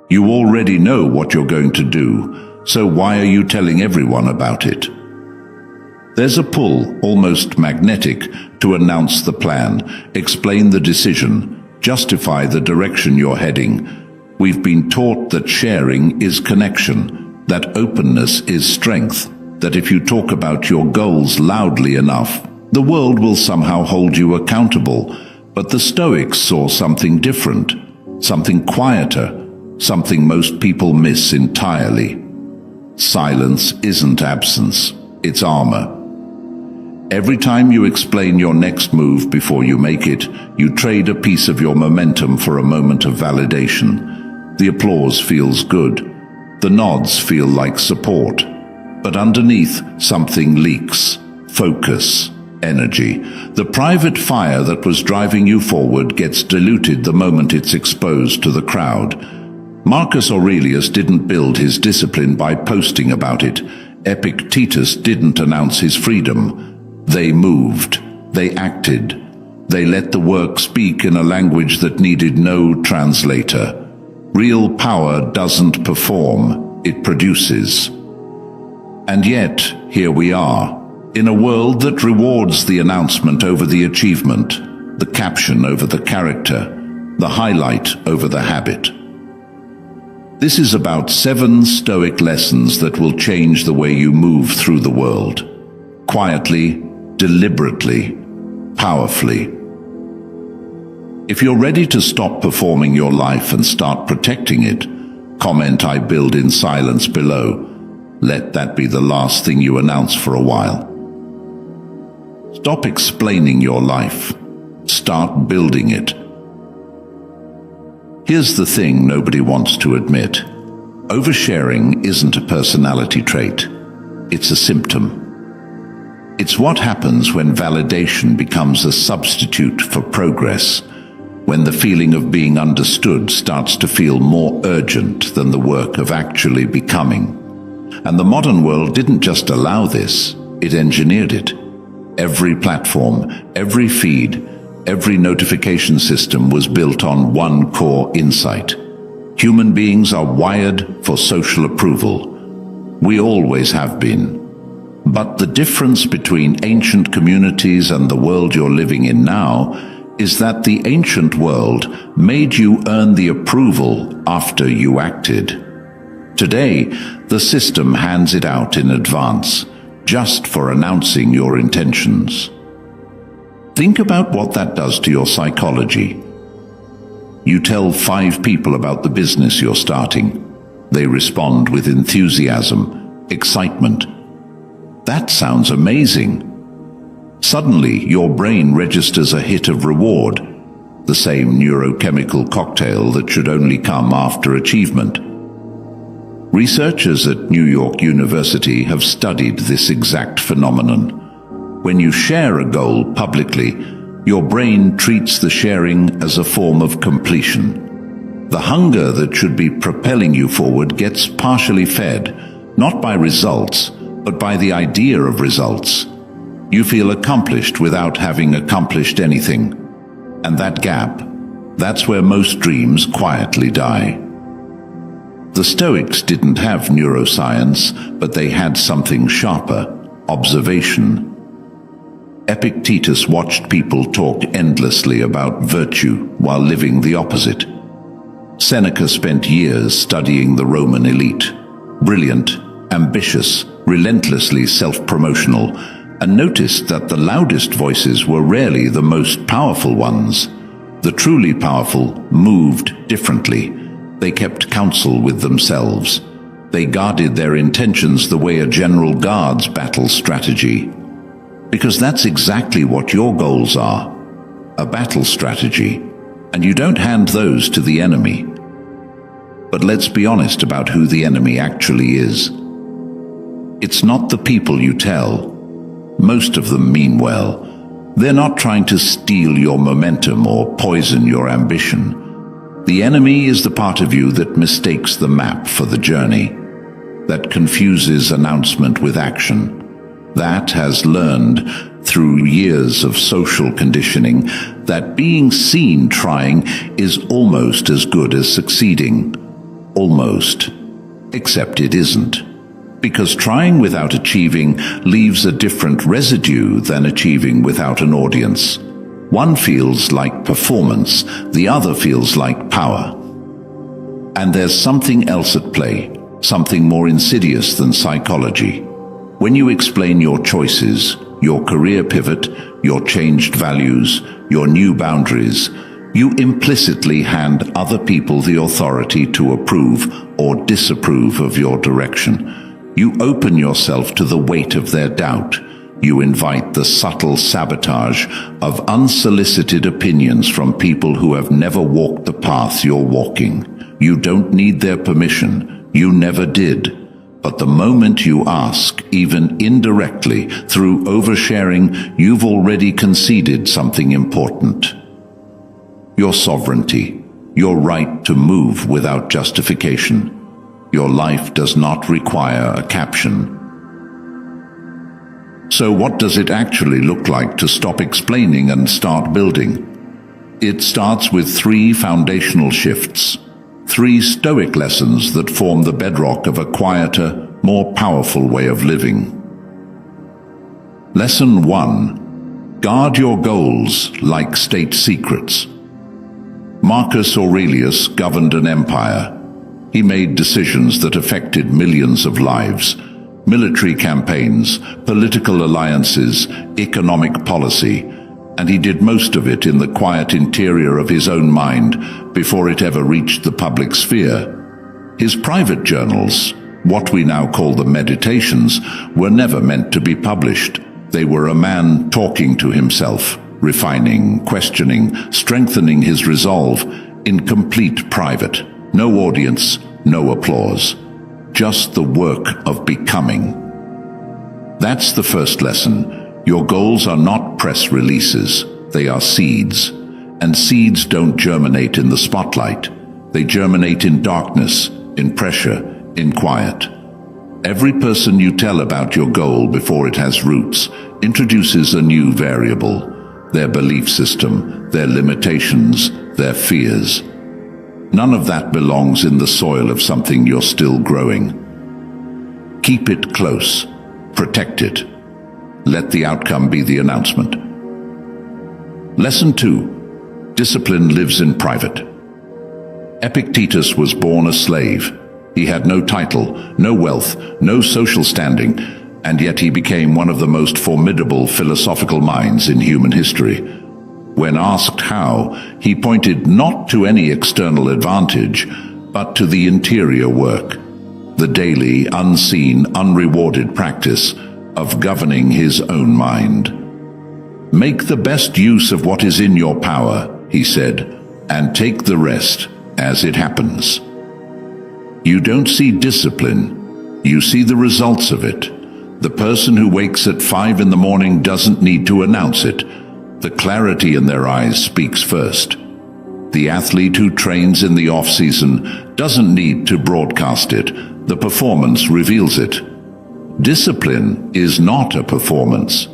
You already know what you're going to do, so why are you telling everyone about it? There's a pull, almost magnetic, to announce the plan, explain the decision, justify the direction you're heading. We've been taught that sharing is connection, that openness is strength, that if you talk about your goals loudly enough, the world will somehow hold you accountable. But the Stoics saw something different, something quieter, something most people miss entirely. Silence isn't absence, it's armor. Every time you explain your next move before you make it, you trade a piece of your momentum for a moment of validation. The applause feels good. The nods feel like support. But underneath, something leaks. Focus. Energy. The private fire that was driving you forward gets diluted the moment it's exposed to the crowd. Marcus Aurelius didn't build his discipline by posting about it. Epictetus didn't announce his freedom. They moved. They acted. They let the work speak in a language that needed no translator. Real power doesn't perform, it produces. And yet, here we are. In a world that rewards the announcement over the achievement, the caption over the character, the highlight over the habit. This is about 7 Stoic lessons that will change the way you move through the world. Quietly, deliberately, powerfully. If you're ready to stop performing your life and start protecting it, comment "I build in silence" below. Let that be the last thing you announce for a while. Stop explaining your life. Start building it. Here's the thing nobody wants to admit. Oversharing isn't a personality trait. It's a symptom. It's what happens when validation becomes a substitute for progress, when the feeling of being understood starts to feel more urgent than the work of actually becoming. And the modern world didn't just allow this, it engineered it. Every platform, every feed, every notification system was built on one core insight. Human beings are wired for social approval. We always have been. But the difference between ancient communities and the world you're living in now is that the ancient world made you earn the approval after you acted. Today, the system hands it out in advance, just for announcing your intentions. Think about what that does to your psychology. You tell 5 people about the business you're starting. They respond with enthusiasm, excitement. That sounds amazing. Suddenly, your brain registers a hit of reward, the same neurochemical cocktail that should only come after achievement. Researchers at New York University have studied this exact phenomenon. When you share a goal publicly, your brain treats the sharing as a form of completion. The hunger that should be propelling you forward gets partially fed, not by results, but by the idea of results. You feel accomplished without having accomplished anything. And that gap, that's where most dreams quietly die. The Stoics didn't have neuroscience, but they had something sharper: observation. Epictetus watched people talk endlessly about virtue while living the opposite. Seneca spent years studying the Roman elite. Brilliant, ambitious, relentlessly self-promotional, and noticed that the loudest voices were rarely the most powerful ones. The truly powerful moved differently. They kept counsel with themselves. They guarded their intentions the way a general guards battle strategy. Because that's exactly what your goals are, a battle strategy, and you don't hand those to the enemy. But let's be honest about who the enemy actually is. It's not the people you tell. Most of them mean well. They're not trying to steal your momentum or poison your ambition. The enemy is the part of you that mistakes the map for the journey, that confuses announcement with action, that has learned through years of social conditioning that being seen trying is almost as good as succeeding. almost. Except it isn't. Because trying without achieving leaves a different residue than achieving without an audience. One feels like performance, the other feels like power. And there's something else at play, something more insidious than psychology. When you explain your choices, your career pivot, your changed values, your new boundaries, you implicitly hand other people the authority to approve or disapprove of your direction. You open yourself to the weight of their doubt. You invite the subtle sabotage of unsolicited opinions from people who have never walked the path you're walking. You don't need their permission. You never did. But the moment you ask, even indirectly, through oversharing, you've already conceded something important. Your sovereignty, your right to move without justification. Your life does not require a caption. So what does it actually look like to stop explaining and start building? It starts with 3 foundational shifts. 3 Stoic lessons that form the bedrock of a quieter, more powerful way of living. Lesson 1. Guard your goals like state secrets. Marcus Aurelius governed an empire. He made decisions that affected millions of lives. Military campaigns, political alliances, economic policy, and he did most of it in the quiet interior of his own mind before it ever reached the public sphere. His private journals, what we now call the Meditations, were never meant to be published. They were a man talking to himself, refining, questioning, strengthening his resolve in complete private. No audience, no applause. Just the work of becoming. That's the first lesson. Your goals are not press releases. They are seeds. And seeds don't germinate in the spotlight. They germinate in darkness, in pressure, in quiet. Every person you tell about your goal before it has roots introduces a new variable. Their belief system, their limitations, their fears. None of that belongs in the soil of something you're still growing. Keep it close. Protect it. Let the outcome be the announcement. Lesson 2. Discipline lives in private. Epictetus was born a slave. He had no title, no wealth, no social standing, and yet he became one of the most formidable philosophical minds in human history. When asked how, he pointed not to any external advantage, but to the interior work, the daily, unseen, unrewarded practice of governing his own mind. Make the best use of what is in your power, he said, and take the rest as it happens. You don't see discipline, you see the results of it. The person who wakes at 5 in the morning doesn't need to announce it. The clarity in their eyes speaks first. The athlete who trains in the off-season doesn't need to broadcast it. The performance reveals it. Discipline is not a performance.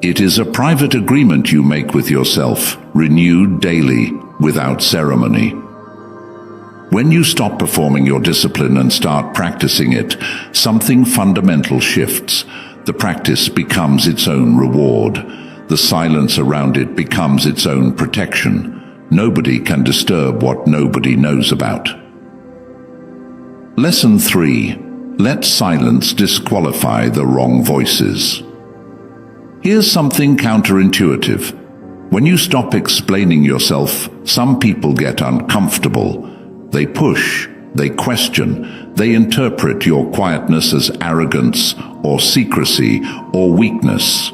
It is a private agreement you make with yourself, renewed daily, without ceremony. When you stop performing your discipline and start practicing it, something fundamental shifts. The practice becomes its own reward. The silence around it becomes its own protection. Nobody can disturb what nobody knows about. Lesson 3. Let silence disqualify the wrong voices. Here's something counterintuitive. When you stop explaining yourself, some people get uncomfortable. They push, they question, they interpret your quietness as arrogance or secrecy or weakness.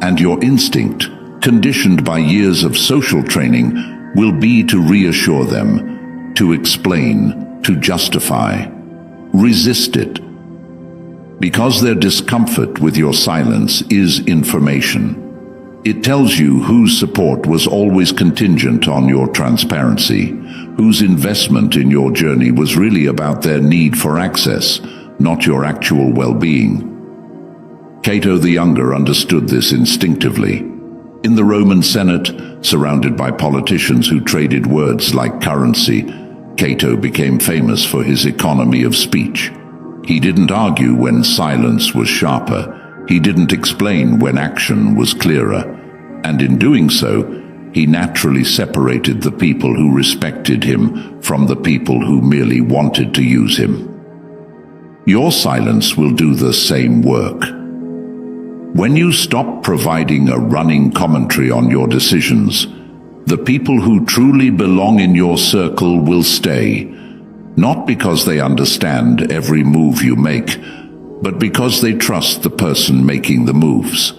And your instinct, conditioned by years of social training, will be to reassure them, to explain, to justify. Resist it. Because their discomfort with your silence is information. It tells you whose support was always contingent on your transparency, whose investment in your journey was really about their need for access, not your actual well-being. Cato the Younger understood this instinctively. In the Roman Senate, surrounded by politicians who traded words like currency, Cato became famous for his economy of speech. He didn't argue when silence was sharper. He didn't explain when action was clearer. And in doing so, he naturally separated the people who respected him from the people who merely wanted to use him. Your silence will do the same work. When you stop providing a running commentary on your decisions, the people who truly belong in your circle will stay, not because they understand every move you make, but because they trust the person making the moves.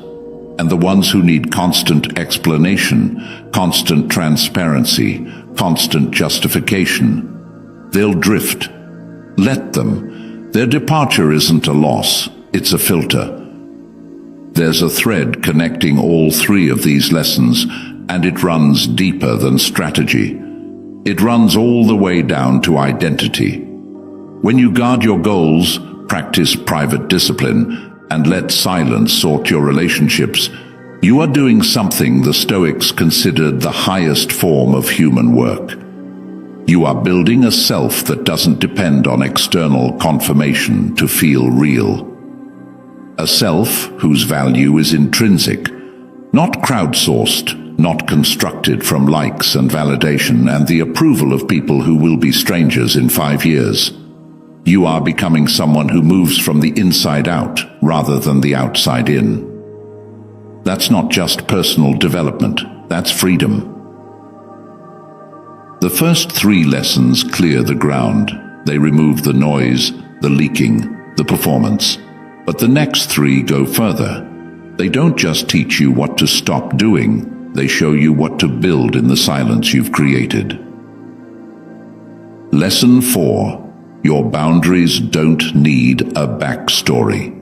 And the ones who need constant explanation, constant transparency, constant justification, they'll drift. Let them. Their departure isn't a loss, it's a filter. There's a thread connecting all three of these lessons, and it runs deeper than strategy. It runs all the way down to identity. When you guard your goals, practice private discipline, and let silence sort your relationships, you are doing something the Stoics considered the highest form of human work. You are building a self that doesn't depend on external confirmation to feel real. A self whose value is intrinsic, not crowdsourced, not constructed from likes and validation and the approval of people who will be strangers in 5 years. You are becoming someone who moves from the inside out rather than the outside in. That's not just personal development, that's freedom. The first 3 lessons clear the ground. They remove the noise, the leaking, the performance. But the next 3 go further. They don't just teach you what to stop doing, they show you what to build in the silence you've created. Lesson 4. Your boundaries don't need a backstory.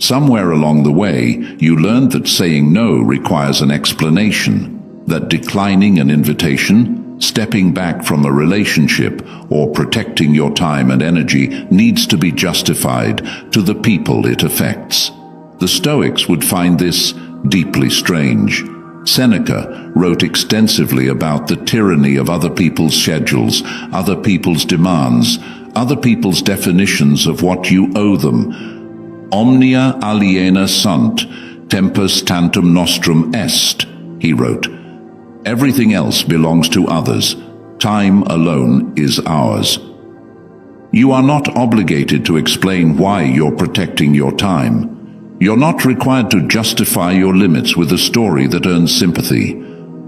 Somewhere along the way, you learned that saying no requires an explanation, that declining an invitation, stepping back from a relationship, or protecting your time and energy needs to be justified to the people it affects. The Stoics would find this deeply strange. Seneca wrote extensively about the tyranny of other people's schedules, other people's demands, other people's definitions of what you owe them. Omnia aliena sunt, tempus tantum nostrum est, he wrote. Everything else belongs to others. Time alone is ours. You are not obligated to explain why you're protecting your time. You're not required to justify your limits with a story that earns sympathy.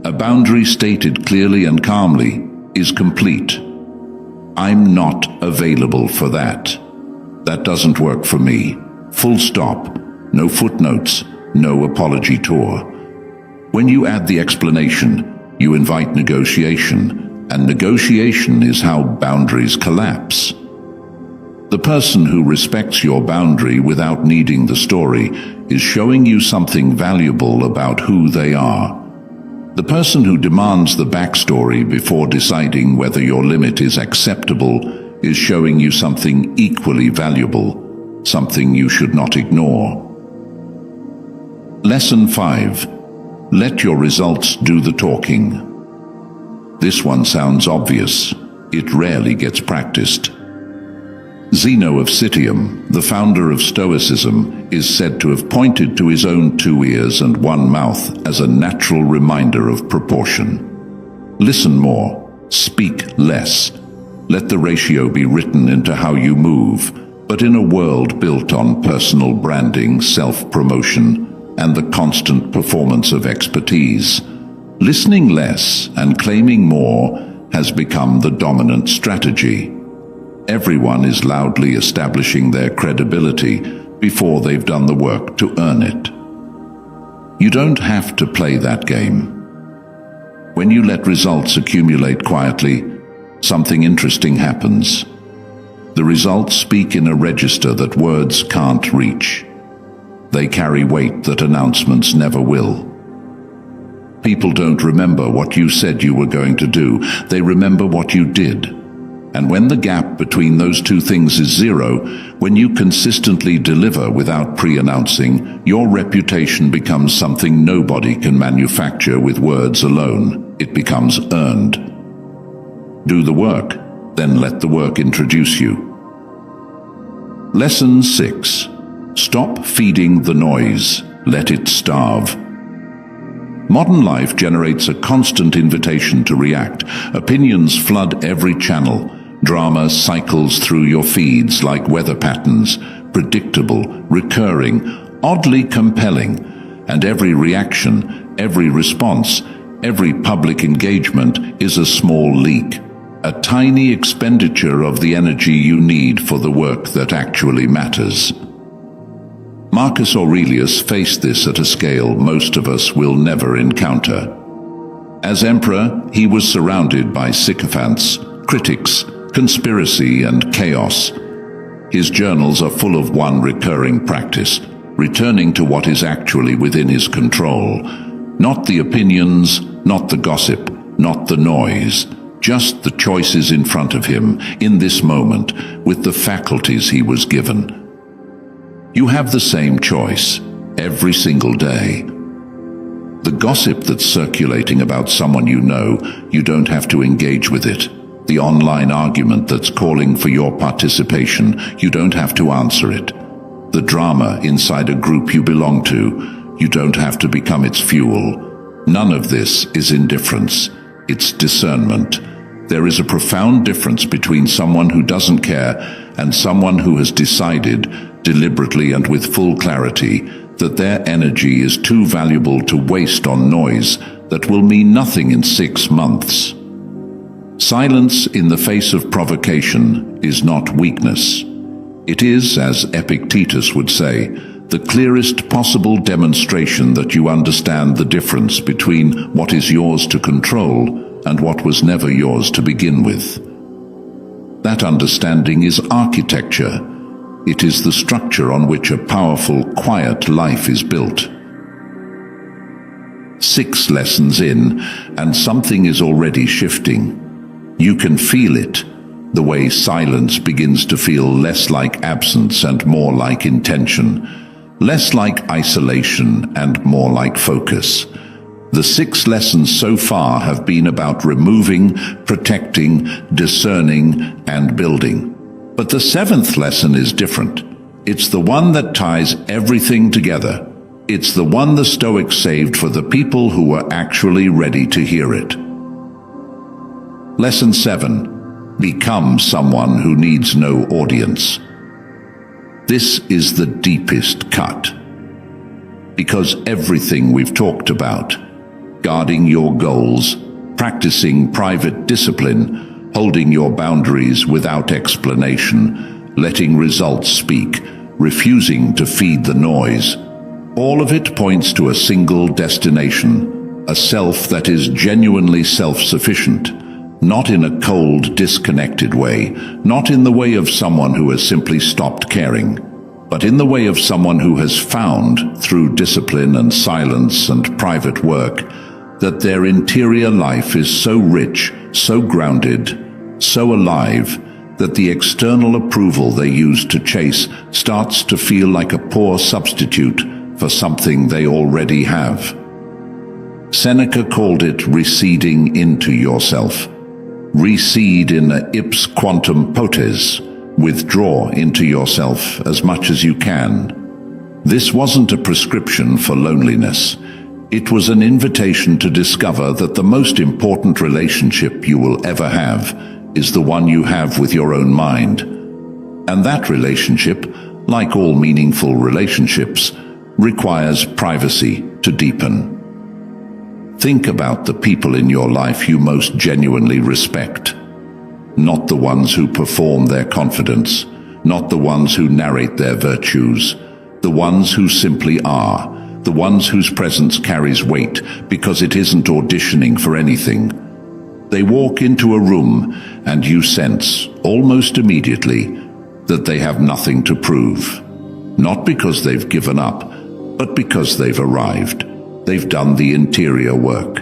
A boundary stated clearly and calmly is complete. I'm not available for that. That doesn't work for me. Full stop. No footnotes. No apology tour. When you add the explanation, you invite negotiation, and negotiation is how boundaries collapse. The person who respects your boundary without needing the story is showing you something valuable about who they are. The person who demands the backstory before deciding whether your limit is acceptable is showing you something equally valuable, something you should not ignore. Lesson 5. Let your results do the talking. This one sounds obvious. It rarely gets practiced. Zeno of Citium, the founder of Stoicism, is said to have pointed to his own 2 ears and 1 mouth as a natural reminder of proportion. Listen more, speak less. Let the ratio be written into how you move, but in a world built on personal branding, self-promotion, and the constant performance of expertise, listening less and claiming more has become the dominant strategy. Everyone is loudly establishing their credibility before they've done the work to earn it. You don't have to play that game. When you let results accumulate quietly, something interesting happens. The results speak in a register that words can't reach. They carry weight that announcements never will. People don't remember what you said you were going to do, they remember what you did. And when the gap between those 2 things is 0, when you consistently deliver without pre-announcing, your reputation becomes something nobody can manufacture with words alone. It becomes earned. Do the work, then let the work introduce you. Lesson 6. Stop feeding the noise. Let it starve. Modern life generates a constant invitation to react. Opinions flood every channel. Drama cycles through your feeds like weather patterns, predictable, recurring, oddly compelling. And every reaction, every response, every public engagement is a small leak. A tiny expenditure of the energy you need for the work that actually matters. Marcus Aurelius faced this at a scale most of us will never encounter. As emperor, he was surrounded by sycophants, critics, conspiracy, and chaos. His journals are full of one recurring practice, returning to what is actually within his control. Not the opinions, not the gossip, not the noise, just the choices in front of him, in this moment, with the faculties he was given. You have the same choice, every single day. The gossip that's circulating about someone you know, you don't have to engage with it. The online argument that's calling for your participation, you don't have to answer it. The drama inside a group you belong to, you don't have to become its fuel. None of this is indifference, it's discernment. There is a profound difference between someone who doesn't care and someone who has decided, deliberately and with full clarity, that their energy is too valuable to waste on noise that will mean nothing in 6 months. Silence in the face of provocation is not weakness. It is, as Epictetus would say, the clearest possible demonstration that you understand the difference between what is yours to control and what was never yours to begin with. That understanding is architecture. It is the structure on which a powerful, quiet life is built. 6 lessons in, and something is already shifting. You can feel it, the way silence begins to feel less like absence and more like intention, less like isolation and more like focus. The 6 lessons so far have been about removing, protecting, discerning, and building. But the 7th lesson is different. It's the one that ties everything together. It's the one the Stoics saved for the people who were actually ready to hear it. Lesson 7. Become someone who needs no audience. This is the deepest cut. Because everything we've talked about, guarding your goals, practicing private discipline, holding your boundaries without explanation, letting results speak, refusing to feed the noise, all of it points to a single destination, a self that is genuinely self-sufficient, not in a cold, disconnected way, not in the way of someone who has simply stopped caring, but in the way of someone who has found, through discipline and silence and private work, that their interior life is so rich, so grounded, so alive, that the external approval they use to chase starts to feel like a poor substitute for something they already have. Seneca called it receding into yourself. Recede in a ipse quantum potes, withdraw into yourself as much as you can. This wasn't a prescription for loneliness. It was an invitation to discover that the most important relationship you will ever have is the one you have with your own mind. And that relationship, like all meaningful relationships, requires privacy to deepen. Think about the people in your life you most genuinely respect. Not the ones who perform their confidence, not the ones who narrate their virtues, the ones who simply are, the ones whose presence carries weight because it isn't auditioning for anything. They walk into a room and you sense, almost immediately, that they have nothing to prove. Not because they've given up, but because they've arrived. They've done the interior work.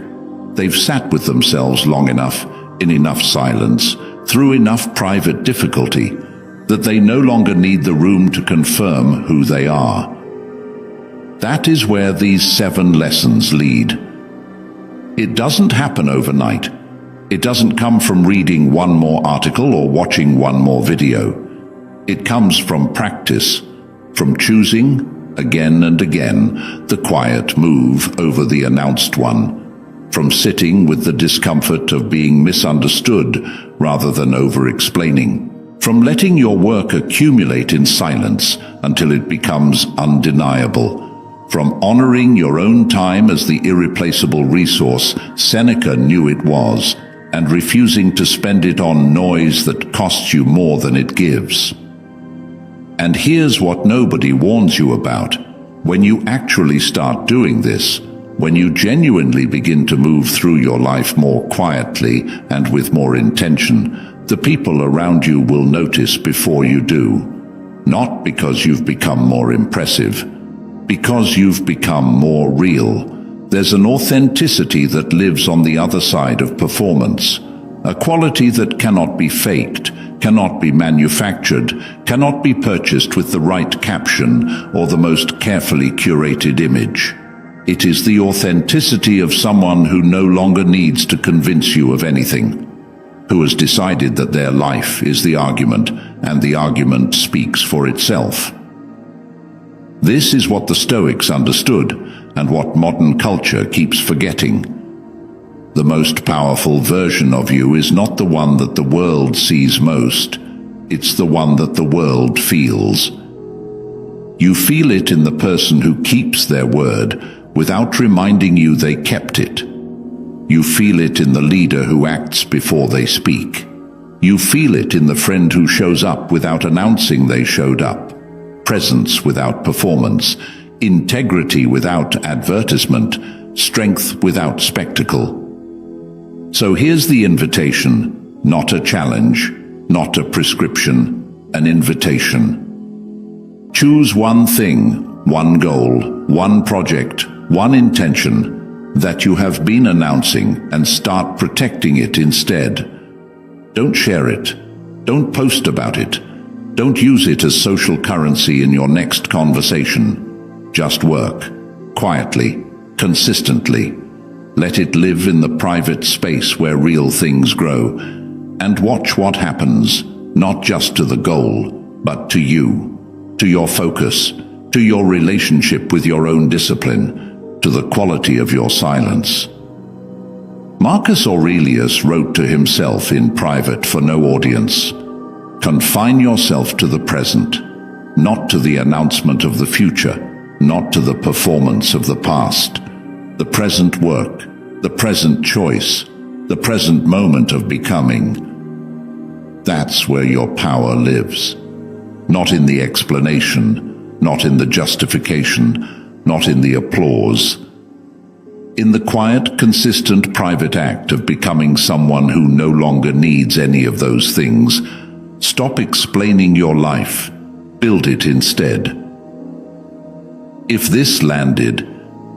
They've sat with themselves long enough, in enough silence, through enough private difficulty, that they no longer need the room to confirm who they are. That is where these 7 lessons lead. It doesn't happen overnight. It doesn't come from reading one more article or watching one more video. It comes from practice, from choosing, again and again, the quiet move over the announced one, from sitting with the discomfort of being misunderstood rather than over-explaining, from letting your work accumulate in silence until it becomes undeniable, from honoring your own time as the irreplaceable resource Seneca knew it was, and refusing to spend it on noise that costs you more than it gives. And here's what nobody warns you about. When you actually start doing this, when you genuinely begin to move through your life more quietly and with more intention, the people around you will notice before you do. Not because you've become more impressive, because you've become more real. There's an authenticity that lives on the other side of performance, a quality that cannot be faked, cannot be manufactured, cannot be purchased with the right caption or the most carefully curated image. It is the authenticity of someone who no longer needs to convince you of anything, who has decided that their life is the argument, and the argument speaks for itself. This is what the Stoics understood, and what modern culture keeps forgetting. The most powerful version of you is not the one that the world sees most. It's the one that the world feels. You feel it in the person who keeps their word without reminding you they kept it. You feel it in the leader who acts before they speak. You feel it in the friend who shows up without announcing they showed up. Presence without performance. Integrity without advertisement. Strength without spectacle. So here's the invitation, not a challenge, not a prescription, an invitation. Choose one thing, one goal, one project, one intention that you have been announcing, and start protecting it instead. Don't share it. Don't post about it. Don't use it as social currency in your next conversation. Just work, quietly, consistently. Let it live in the private space where real things grow, and watch what happens, not just to the goal, but to you, to your focus, to your relationship with your own discipline, to the quality of your silence. Marcus Aurelius wrote to himself in private for no audience, "Confine yourself to the present, not to the announcement of the future, not to the performance of the past. The present work, the present choice, the present moment of becoming. That's where your power lives. Not in the explanation, not in the justification, not in the applause. In the quiet, consistent, private act of becoming someone who no longer needs any of those things. Stop explaining your life. Build it instead." If this landed,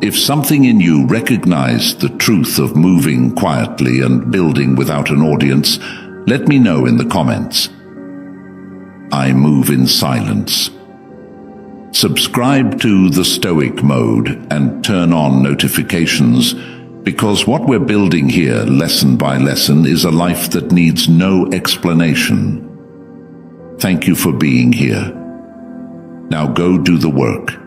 if something in you recognized the truth of moving quietly and building without an audience, let me know in the comments. I move in silence. Subscribe to the Stoic Mode and turn on notifications, because what we're building here, lesson by lesson, is a life that needs no explanation. Thank you for being here. Now go do the work.